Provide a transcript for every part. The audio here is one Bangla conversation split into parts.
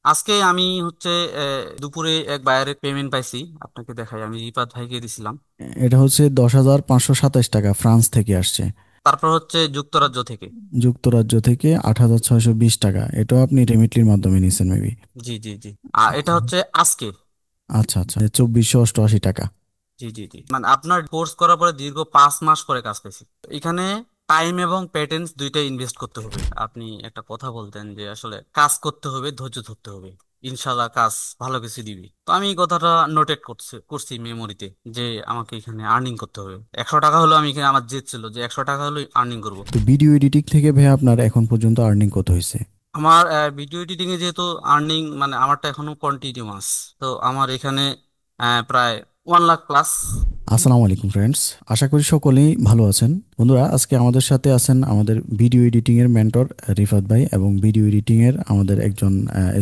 আজকে আমি হচ্ছে দুপুরে এক বায়ারের পেমেন্ট পাইছি। আপনাকে দেখাই, আমি রিপাত ভাইকে দিছিলাম। এটা হচ্ছে 10,527 টাকা, ফ্রান্স থেকে আসছে। তারপর হচ্ছে যুক্তরাজ্য থেকে। যুক্তরাজ্য থেকে 8,620 টাকা, এটাও আপনি রেমিটলির মাধ্যমে নিছেন মেবি। জি জি জি। আর এটা হচ্ছে আজকে। আচ্ছা আচ্ছা, 2,488 টাকা। জি জি জি, মানে আপনার কোর্স করার পরে দীর্ঘ 5 মাস পরে কাজ পেয়েছি। এখানে টাইম এবং প্যাটেন্স দুইটাই ইনভেস্ট করতে হবে। আপনি একটা কথা বলতেন যে আসলে কাজ করতে হবে, ধৈর্য ধরতে হবে, ইনশাল্লাহ কাজ ভালো কিছু দিবি। তো আমি এই কথাটা নোটেট করছি মেমোরিতে, যে আমাকে এখানে আর্নিং করতে হবে। 100 টাকা হলো, আমি এখানে আমার জেদ ছিল যে 100 টাকা হলো আর্নিং করব। তো ভিডিও এডিটিং থেকে ভাই আপনার এখন পর্যন্ত আর্নিং কত হয়েছে? আমার ভিডিও এডিটিং এ যেহেতু আর্নিং, মানে আমারটা এখনো কন্টিনিউয়াস। তো আমার এখানে প্রায় 1 লাখ প্লাস। আসসালামু আলাইকুম ফ্রেন্ডস, আশা করি সকলেই ভালো আছেন। বন্ধুরা, আজকে আমাদের সাথে আছেন আমাদের ভিডিও এডিটিং এর মেন্টর রিফাত ভাই, এবং ভিডিও এডিটিং এর আমাদের একজন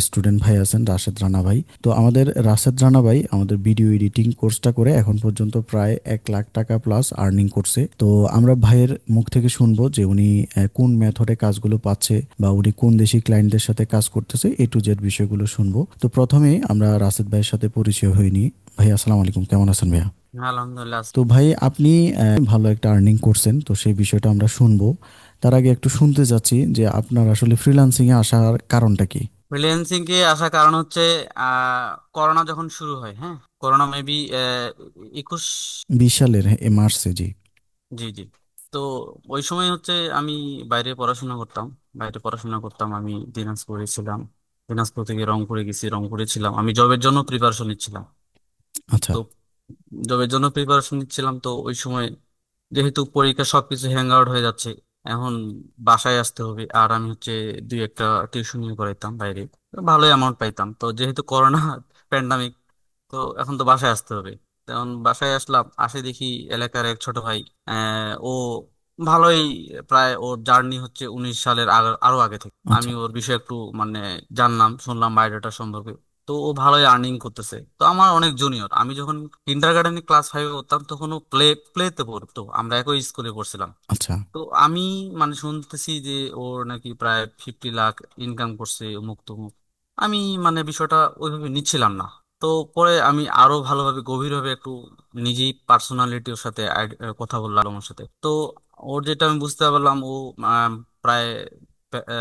স্টুডেন্ট ভাই আছেন রাশেদ রানা ভাই। তো আমাদের রাশেদ রানা ভাই আমাদের ভিডিও এডিটিং কোর্সটা করে এখন পর্যন্ত প্রায় 1 লাখ টাকা প্লাস আর্নিং করছে। তো আমরা ভাইয়ের মুখ থেকে শুনবো যে উনি কোন মেথডে কাজগুলো পাচ্ছে, বা উনি কোন দেশি ক্লায়েন্টদের সাথে কাজ করতেছে, A to Z বিষয়গুলো শুনবো। তো প্রথমে আমরা রাশেদ ভাইয়ের সাথে পরিচয় হয়ে নিই। ভাই আসসালামু আলাইকুম, কেমন আছেন ভাইয়া? আলহামদুলিল্লাহ। তো ভাই, আপনি ভালো একটা আর্নিং করছেন, তো সেই বিষয়টা আমরা শুনবো। তার আগে একটু শুনতে চাচ্ছি যে আপনার আসলে ফ্রিল্যান্সিং এ আসার কারণটা কি? ফ্রিল্যান্সিং কে আসার কারণ হচ্ছে করোনা যখন শুরু হয়, হ্যাঁ, করোনা মেবি 21। 20 সালের মার্চে, জি। জি জি। তো ওই সময় হচ্ছে আমি বাইরে পড়াশোনা করতাম। আমি দিনাজপুরে ছিলাম। দিনাজপুর থেকে রংপুরে গেছি, রংপুরে ছিলাম, আমি জবের জন্য প্রিপারেশন নিচ্ছিলাম। আচ্ছা। তো জবের জন্য প্রিপারেশন নিচ্ছিলাম, তো ওই সময় যেহেতু পরীক্ষা সবকিছু হ্যাং আউট হয়ে যাচ্ছে, এখন বাসায় আসতে হবে। আর আমি হচ্ছে দুই একটা টিউশন করাইতাম বাইরে, তো ভালোই অ্যামাউন্ট পাইতাম। তো যেহেতু করোনা প্যান্ডামিক, তো এখন তো বাসায় আসতে হবে। তখন বাসায় আসলাম, আসে দেখি এলাকার এক ছোট ভাই, ও ভালোই, প্রায় ওর জার্নি হচ্ছে 19 সালের আরো আগে থেকে। আমি আচ্ছা। ওর বিষয়ে একটু মানে জানলাম, শুনলাম বায়োডাটা সম্পর্কে। তো ও ভালোই আর্নিং করতেছে। তো আমার অনেক জুনিয়র, আমি যখন কিন্ডার গার্ডেনে ক্লাস 5-এ পড়তাম তখন ও প্লেতে পড়তো, আমরা একই স্কুলে পড়ছিলাম। আচ্ছা। তো আমি মানে শুনতেছি যে ওর নাকি প্রায় 50 লাখ ইনকাম করছে, মুক্ত মুখ। আমি মানে বিষয়টা ওইভাবে নিচ্ছিলাম না। তো পরে আমি আরো ভালোভাবে গভীরভাবে একটু নিজেই পার্সোনালিটির সাথে কথা বললাম আমার সাথে। তো ওর যেটা আমি বুঝতে পারলাম, ও প্রায়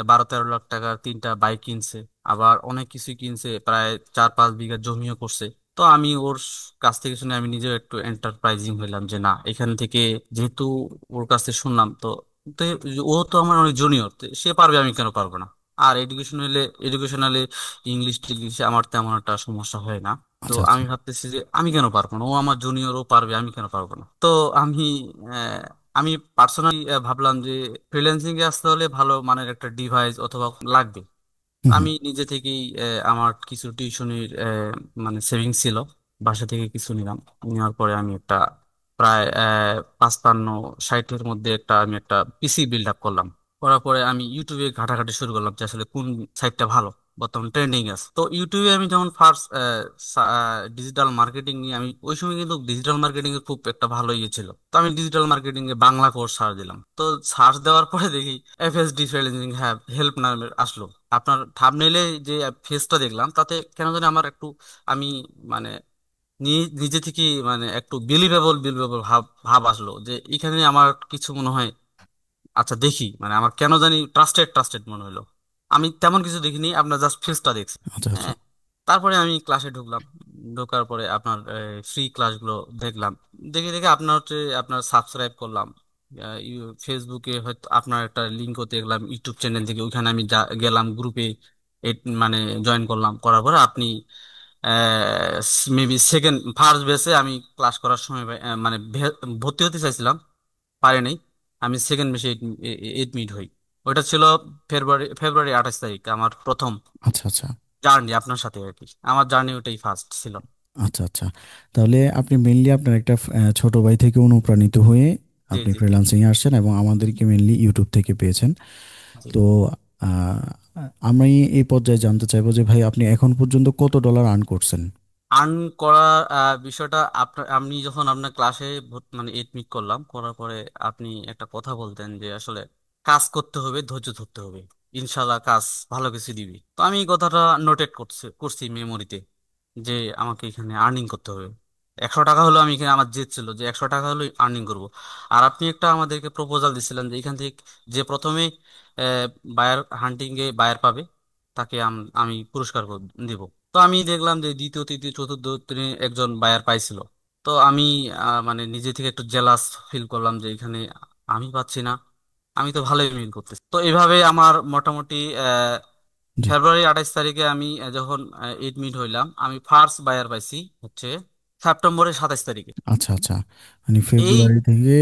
12-13 লাখ টাকার 3টা বাইক কিনছে, আবার অনেক কিছু কিনছে, প্রায় 4-5 বিঘা জমিও করছে। তো আমি ওর কাছ থেকে শুনে আমি নিজেও একটু এন্টারপ্রাইজিং হইলাম যে না, এখান থেকে যেহেতু ওর কাছ থেকে শুনলাম, তো তো ও তো আমার অনেক জুনিয়র, সে পারবে, আমি কেন পারবো না। আর এডুকেশনালি ইংলিশ টিংলিশে আমার তেমন একটা সমস্যা হয় না। তো আচ্ছা। আচ্ছা। আমি ভাবতেছি যে আমি কেন পারবো না, ও আমার জুনিয়র, ও পারবে, আমি কেন পারবো না। তো আমি আহ, আমি পার্সোনালি ভাবলাম যে ফ্রিল্যান্সিং এ আসতে হলে ভালো মানের একটা ডিভাইস অথবা লাগবে। হুম হুম। আমি নিজে থেকেই আমার কিছু টিউশনির মানে সেভিংস ছিল, বাসা থেকে কিছু নিলাম। নেওয়ার পরে আমি একটা প্রায় 55-60-এর মধ্যে আমি একটা পিসি বিল্ড আপ করলাম। করার পরে আমি ইউটিউবে ঘাটাঘাটি শুরু করলাম যে আসলে কোন সাইটটা ভালো, বর্তমানে ট্রেন্ডিং আছে। তো ইউটিউবে আমি যখন ফার্স্ট ডিজিটাল মার্কেটিং নিয়ে, আমি ওই সময় কিন্তু ডিজিটাল মার্কেটিং এর খুব একটা ভালো ইয়ে ছিল। তো আমি ডিজিটাল মার্কেটিং এ বাংলা কোর্স সার্চ দিলাম। তো সার্চ দেওয়ার পরে দেখি এফএসডি ফ্রিল্যান্সিং হ্যাভ হেল্প নামে আসলো। আপনার থাম্বনেইলে যে ফেসটা দেখলাম, তাতে কেন জানি আমার একটু, আমি মানে নিজে থেকে মানে একটু বিলিভেবল ভাব ভাব আসলো যে এখানে আমার কিছু মনে হয়। আচ্ছা দেখি, মানে আমার কেন জানি ট্রাস্টেড মনে হলো। আমি তেমন কিছু দেখিনি, আপনার জাস্ট ফেসটা দেখছি। আচ্ছা। আচ্ছা। হ্যাঁ। তারপরে আমি ক্লাসে ঢুকলাম। ঢোকার পরে আপনার ফ্রি ক্লাসগুলো দেখলাম। দেখে দেখে আপনার হচ্ছে আপনার সাবস্ক্রাইব করলাম। ফেসবুকে হয়তো আপনার একটা লিঙ্কও দেখলাম ইউটিউব চ্যানেল থেকে, ওইখানে আমি গেলাম গ্রুপে, মানে জয়েন করলাম। করার পরে আপনি মেবি সেকেন্ড ফার্স্ট বেসে আমি ক্লাস করার সময় মানে ভর্তি হতে চাইছিলাম, পারি নাই। আমি সেকেন্ড বেসে এডমিট হই। ওইটা ছিল ফেব্রুয়ারি 28 তারিখ, আমার প্রথম আচ্ছা। আচ্ছা। জার্নি আপনার সাথে আর কি। আমার জার্নি ওটাই ফার্স্ট ছিল। আচ্ছা। আচ্ছা। তাহলে আপনি মেনলি আপনার একটা ছোট ভাই থেকে অনুপ্রাণিত হয়ে জি আপনি জি ফ্রিল্যান্সিং এ আসছেন, এবং আমাদেরকে মেনলি ইউটিউব থেকে পেয়েছেন। জি। তো আহ, আমি এই পর্যায়ে জানতে চাইবো যে ভাই, আপনি এখন পর্যন্ত কত ডলার আর্ন করছেন? আর্ন করার বিষয়টা আপনার, আমি যখন আপনার ক্লাসে মানে এডমিট করলাম, করার পরে আপনি একটা কথা বলতেন যে আসলে কাজ করতে হবে, ধৈর্য ধরতে হবে। ইনশাল্লাহ কাজ ভালো কিছু দিবি। তো আমি এই কথাটা নোটেট করছি মেমোরিতে, যে আমাকে এখানে আর্নিং করতে হবে। 100 টাকা হলো, আমি এখানে আমার জেদ ছিল যে 100 টাকা হলো আর্নিং করব। আর আপনি একটা আমাদেরকে প্রপোজাল দিছিলেন যে এখান থেকে যে প্রথমে বায়ার হান্টিং এ বায়ার পাবে তাকে আমি পুরস্কার দিব। তো আমি দেখলাম যে দ্বিতীয় তৃতীয় চতুর্থ দিনে একজন বায়ার পাইছিল। তো আমি মানে নিজে থেকে একটু জেলাস ফিল করলাম যে এখানে আমি পাচ্ছি না, আমি তো ভালোই মিল করতেছি। তো এইভাবে আমার মোটামুটি জি। ফেব্রুয়ারি 28 তারিখে আমি যখন এডমিট হইলাম, আমি ফার্স্ট বায়ার পাইছি হচ্ছে সেপ্টেম্বরের 27 তারিখে। আচ্ছা আচ্ছা, মানে এই ফেব্রুয়ারি থেকে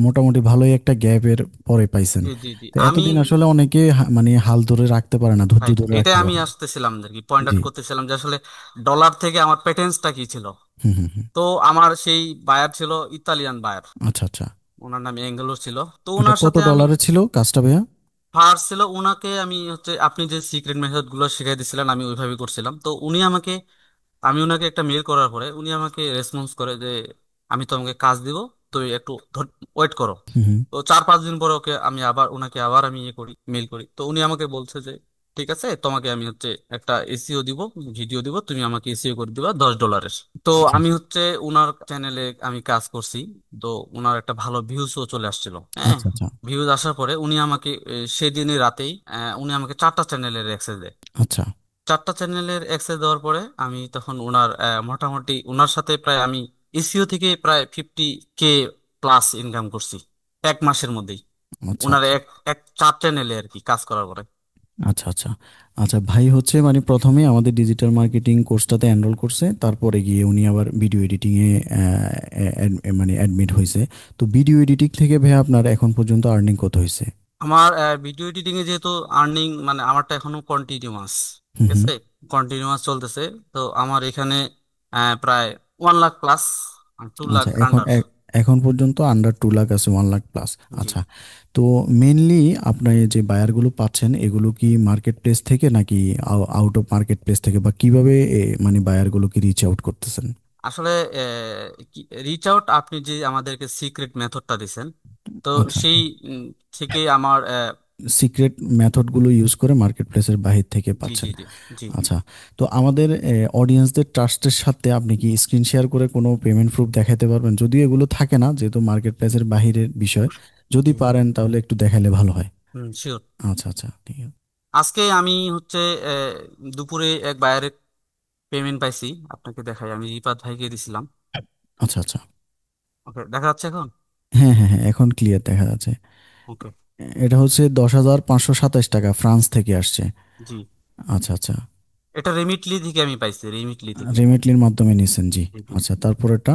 মোটামুটি ভালোই একটা গ্যাপের পরে পাইছেন। জি জি জি তো আমি এতদিন আসলে অনেকে মানে হাল ধরে রাখতে পারে না, ধৈর্য রাইট, ধরে এটাই রাখতে আমি পারে না। আসতেছিলাম আর কি, পয়েন্ট জি। আউট করতেছিলাম যে আসলে ডলার থেকে আমার প্যাটেন্সটা কি ছিল। হুম হুম হুম। তো আমার সেই বায়ার ছিল ইতালিয়ান বায়ার, আচ্ছা আচ্ছা। ওনার নাম এঙ্গেলোর ছিল। তো এটা ওনার কত সাথে আমি ডলারে ছিল কাজটা ভাইয়া? ফার্স্ট ছিল ওনাকে আমি হচ্ছে আপনি যে সিক্রেট মেথড গুলো শিখাই দিয়েছিলেন আমি ওইভাবে করছিলাম। তো আমি ওনাকে একটা মেল করার পরে উনি আমাকে রেসপন্স করে যে আমি তোমাকে কাজ দিব, তো একটু ওয়েট করো। হুম হুম। তো 4-5 দিন পরে ওনাকে আবার আমি ইয়ে করি, মেল করি। তো উনি আমাকে বলছে যে ঠিক আছে, তোমাকে আমি হচ্ছে একটা এসিও দিব, ভিডিও দিব, তুমি আমাকে এসিও করে দিবা $10। তো আচ্ছা আমি হচ্ছে উনার চ্যানেলে আমি কাজ করছি। তো উনার একটা ভালো ভিউজও চলে আসছিল, হ্যাঁ। আচ্ছা। আচ্ছা ভিউজ আসার পরে উনি আমাকে সেদিনই রাতেই উনি আমাকে 4টা চ্যানেলের অ্যাক্সেস দেয়। আচ্ছা। 4টা চ্যানেলের অ্যাক্সেস দেওয়ার পরে আমি তখন ওনার মোটামুটি ওনার সাথে প্রায় আমি এসিও থেকে প্রায় 50K প্লাস ইনকাম করছি 1 মাসের মধ্যেই। আচ্ছা। ওনার আচ্ছা এক এক 4 চ্যানেলে আর কি কাজ করার পরে। আচ্ছা। আচ্ছা আচ্ছা ভাই হচ্ছে মানে প্রথমে আমাদের ডিজিটাল মার্কেটিং কোর্সটাতে এনরোল করছে, তারপরে গিয়ে উনি আবার ভিডিও এডিটিংয়ে মানে অ্যাডমিট হয়েছে। তো ভিডিও এডিটিং থেকে ভাই আপনার এখন পর্যন্ত আর্নিং কত হয়েছে? আমার ভিডিও এডিটিং এ যেহেতু আর্নিং মানে আমারটা এখনো কন্টিনিউয়াস, হুম ঠিক হুম। আছে, কন্টিনিউয়াস চলতেছে। তো আমার এখানে প্রায় 1 লাখ প্লাস, 2 লাখ আচ্ছা, এখন আন্ডার। এখন পর্যন্ত আন্ডার 2 লাখ আছে, 1 লাখ প্লাস। জি, আচ্ছা। তো মেনলি আপনার এই যে বায়ারগুলো পাচ্ছেন এগুলো কি মার্কেট প্লেস থেকে নাকি আউট অফ মার্কেট প্লেস থেকে, বা কিভাবে মানে বায়ারগুলোকে রিচ আউট করতেছেন? আসলে রিচ আউট আপনি যে আমাদেরকে সিক্রেট মেথডটা দিছেন, তো আচ্ছা। সেই থেকেই আমার সিক্রেট মেথডগুলো ইউজ করে মার্কেট প্লেসের বাহির থেকে জি জি পাচ্ছেন। জি জি আচ্ছা। তো আমাদের অডিয়েন্সদের ট্রাস্টের সাথে আপনি কি স্ক্রিন শেয়ার করে কোনো পেমেন্ট প্রুফ দেখাতে পারবেন? যদিও এগুলো থাকে না, যেহেতু মার্কেট প্লেসের বাহিরের বিষয়, যদি জি পারেন তাহলে একটু দেখালে ভালো হয়। হুম, শিওর। আচ্ছা আচ্ছা ঠিক আছে। আজকে আমি হচ্ছে দুপুরে এক বায়ারের পেমেন্ট পাইছি, আপনাকে দেখাই, আমি রিপাত ভাইকে দিছিলাম। আচ্ছা আচ্ছা। ওকে, দেখা যাচ্ছে এখন? হ্যাঁ হ্যাঁ হ্যাঁ, এখন ক্লিয়ার দেখা যাচ্ছে। ওকে, এটা হচ্ছে 10,527 টাকা, ফ্রান্স থেকে আসছে। জি, আচ্ছা আচ্ছা। এটা রেমিটলি থেকে আমি পাইছি, রেমিটলি থেকে। রেমিটলির মাধ্যমে নিছেন, জি। জি জি। আচ্ছা, তারপরেরটা?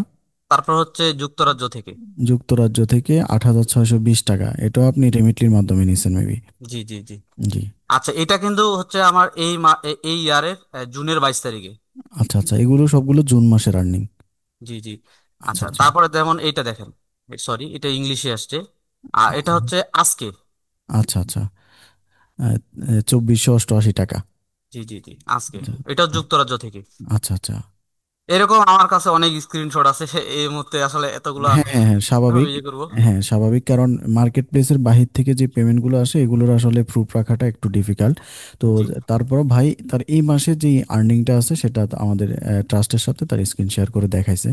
তারপর হচ্ছে যুক্তরাজ্য থেকে। যুক্তরাজ্য থেকে 8,620 টাকা, এটাও আপনি রেমিটলির মাধ্যমে নিছেন মেবি? জি জি জি। জি। আচ্ছা, এটা কিন্তু হচ্ছে আমার এই ইয়ারের জুনের 22 তারিখে। আচ্ছা আচ্ছা, এগুলো সবগুলো জুন মাসের আর্নিং? জি জি। আচ্ছা আচ্ছা, আচ্ছা। তারপরে যেমন এইটা দেখেন, সরি এটা ইংলিশে আসছে, আর এটা আচ্ছা হচ্ছে আজকে। আচ্ছা। আচ্ছা 2,488 টাকা। জি জি জি, আজকে। আচ্ছা এটাও যুক্তরাজ্য থেকে। আচ্ছা। আচ্ছা। এরকম আমার কাছে অনেক স্ক্রিনশট আছে, এই মুহূর্তে আসলে এতগুলা হ্যাঁ হ্যাঁ হ্যাঁ, কিভাবে স্বাভাবিক। ইয়ে করবো। হ্যাঁ স্বাভাবিক, কারণ মার্কেট প্লেসের বাহির থেকে যে পেমেন্টগুলো আসে এগুলোর আসলে প্রুফ রাখাটা একটু ডিফিকাল্ট। তো জি তারপর ভাই তার এই মাসে যে আর্নিংটা আছে সেটা তো আমাদের ট্রাস্টের সাথে তার স্ক্রিন শেয়ার করে দেখাইছে।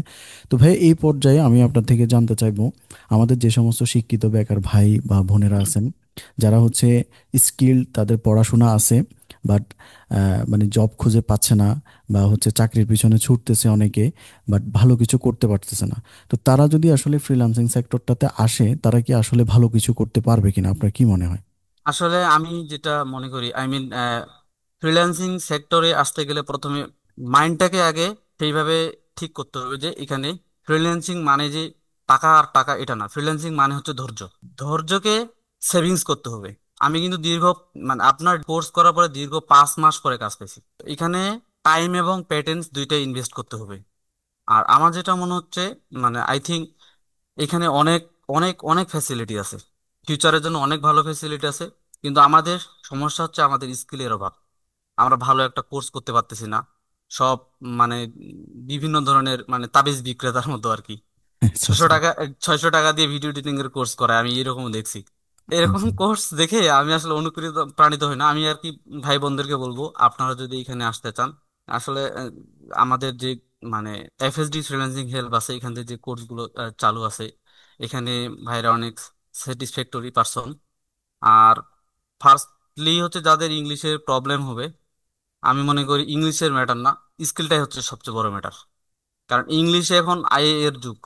তো ভাই এই পর্যায়ে আমি আপনার থেকে জানতে চাইবো, আমাদের যে সমস্ত শিক্ষিত বেকার ভাই বা বোনেরা আছেন, যারা হচ্ছে স্কিল্ড, তাদের পড়াশোনা আছে, বাট মানে জব খুঁজে পাচ্ছে না, বা হচ্ছে চাকরির পিছনে ছুটতেছে অনেকে, বাট ভালো কিছু করতে পারতেছে না। তো তারা যদি আসলে ফ্রিল্যান্সিং সেক্টরটাতে আসে, তারা কি আসলে ভালো কিছু করতে পারবে কিনা, আপনার কি মনে হয়? আসলে আমি যেটা মনে করি, আই মিন ফ্রিল্যান্সিং সেক্টরে আসতে গেলে প্রথমে মাইন্ডটাকে আগে সেইভাবে ঠিক করতে হবে যে এখানে ফ্রিল্যান্সিং মানে যে টাকা আর টাকা, এটা না। ফ্রিল্যান্সিং মানে হচ্ছে ধৈর্য। ধৈর্যকে সেভিংস করতে হবে। আমি কিন্তু মানে আপনার কোর্স করার পরে দীর্ঘ 5 মাস পরে কাজ পেয়েছি। তো এখানে টাইম এবং প্যাটেন্স দুইটাই ইনভেস্ট করতে হবে। আর আমার যেটা মনে হচ্ছে, মানে আই থিঙ্ক এখানে অনেক অনেক অনেক ফ্যাসিলিটি আছে, ফিউচারের জন্য অনেক ভালো ফ্যাসিলিটি আছে। কিন্তু আমাদের সমস্যা হচ্ছে আমাদের স্কিলের অভাব। আমরা ভালো একটা কোর্স করতে পারতেছি না। সব মানে বিভিন্ন ধরনের মানে তাবিজ বিক্রেতার মতো আর কি। আচ্ছা ছয়শো আচ্ছা। টাকা 600 টাকা দিয়ে ভিডিও এডিটিং এর কোর্স করায়, আমি এরকম দেখছি। এরকম আচ্ছা। কোর্স দেখে আমি আসলে অনুপ্রেরিত প্রাণিত হই না। আমি আর কি ভাই বোনদেরকে বলবো, আপনারা যদি এখানে আসতে চান, আসলে আমাদের যে মানে এফএসডি ফ্রিল্যান্সিং হেল্প আছে, এখান থেকে যে কোর্সগুলো চালু আছে, এখানে ভাইরা অনেক স্যাটিসফ্যাক্টরি পারসন। আর ফার্স্টলি হচ্ছে যাদের ইংলিশের প্রবলেম হবে, আমি মনে করি ইংলিশের ম্যাটার না, স্কিলটাই হচ্ছে সবচেয়ে বড় ম্যাটার। কারণ ইংলিশে এখন আই এর যুগ,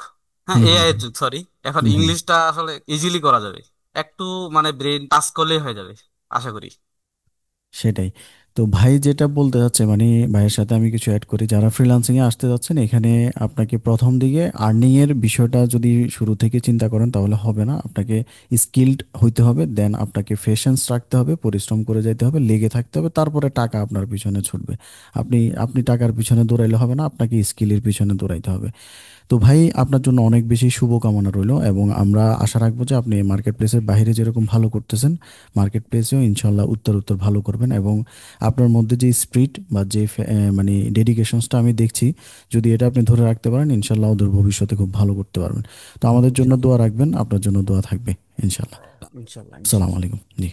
হ্যাঁ হুম এআই হুম এর যুগ, সরি। এখন হুম হুম। ইংলিশটা আসলে ইজিলি করা যাবে, একটু মানে ব্রেন টাচ করলেই হয়ে যাবে, আশা করি। সেটাই। তো ভাই যেটা বলতে যাচ্ছে, মানে ভাইয়ের সাথে আমি কিছু অ্যাড করি, যারা ফ্রিল্যান্সিং এ আসতে যাচ্ছেন এখানে আপনাকে প্রথম দিকে আর্নিং এর বিষয়টা যদি শুরু থেকে চিন্তা করেন তাহলে হবে না। আপনাকে স্কিলড হইতে হবে, দেন আপনাকে পেশেন্স রাখতে হবে, পরিশ্রম করে যাইতে হবে, লেগে থাকতে হবে, তারপরে টাকা আপনার পিছনে ছুটবে। আপনি আপনি টাকার পিছনে দৌড়াইলে হবে না, আপনাকে স্কিলের পিছনে দৌড়াইতে হবে। তো ভাই আপনার জন্য অনেক বেশি শুভকামনা রইলো, এবং আমরা আশা রাখবো যে আপনি মার্কেট প্লেসের বাইরে যেরকম ভালো করতেছেন মার্কেট প্লেসেও ইনশাল্লাহ উত্তর উত্তর ভালো করবেন। এবং আপনার মধ্যে যে স্পিরিট বা যে মানে ডেডিকেশনসটা আমি দেখছি, যদি এটা আপনি ধরে রাখতে পারেন ইনশাল্লাহ ওদের ভবিষ্যতে খুব ভালো করতে পারবেন। তো আমাদের জি জন্য দোয়া রাখবেন, আপনার জন্য দোয়া থাকবে ইনশাল্লাহ। ইনশাল্লাহ আসসালামু ইনশাল্লাহ। আলাইকুম। জি।